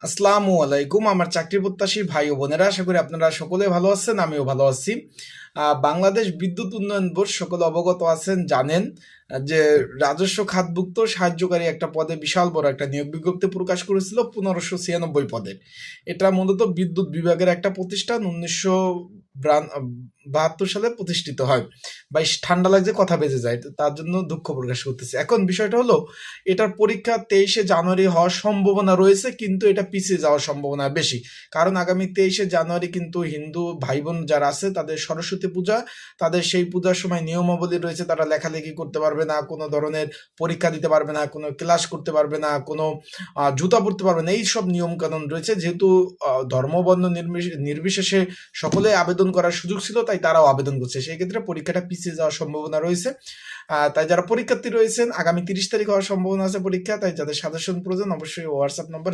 আসসালামু আলাইকুম আমার চাকরি প্রত্যাশী ভাই ও বোনেরা, আশা করি আপনারা সকলে ভালো আছেন, আমিও ভালো আছি। বাংলাদেশ বিদ্যুৎ উন্নয়ন বোর্ড সকলে অবগত আছেন, জানেন যে রাজস্ব খাতভুক্ত সাহায্যকারী একটা পদে বিশাল বড় একটা নিয়োগ বিজ্ঞপ্তি প্রকাশ করেছিল 1596 পদের। এটা মূলত বিদ্যুৎ বিভাগের একটা প্রতিষ্ঠান, 1972 সালে প্রতিষ্ঠিত হয়। বেশ ঠান্ডা লাগছে, কথা বেজে যায়, তো তার জন্য দুঃখ প্রকাশ করতেছে। এখন বিষয়টা হলো, এটার পরীক্ষা 23শে জানুয়ারি হওয়ার সম্ভাবনা রয়েছে, কিন্তু এটা পিছিয়ে যাওয়ার সম্ভাবনা বেশি। কারণ আগামী 23শে জানুয়ারি কিন্তু হিন্দু ভাই বোন যারা আছে তাদের সরস্বতী পূজা। তাদের সেই পূজার সময় নিয়মাবলী রয়েছে, তারা লেখালেখি করতে পারবে না, কোনো ধরনের পরীক্ষা দিতে পারবে না, কোনো ক্লাস করতে পারবে না, কোনো জুতা পরতে পারবে না, এই সব নিয়ম কানুন রয়েছে। যেহেতু ধর্মবর্ণ নির্বিশেষে সকলে আবেদন করার সুযোগ ছিল, তাই তারাও আবেদন করছে। সেই ক্ষেত্রে পরীক্ষাটা পিছিয়ে যাওয়ার সম্ভাবনা রয়েছে। তাই যারা পরীক্ষার্থী রয়েছেন, আগামী 30 তারিখ হওয়ার সম্ভাবনা আছে পরীক্ষা। তাই যাদের সাজেশন প্রয়োজন অবশ্যই হোয়াটসঅ্যাপ নাম্বার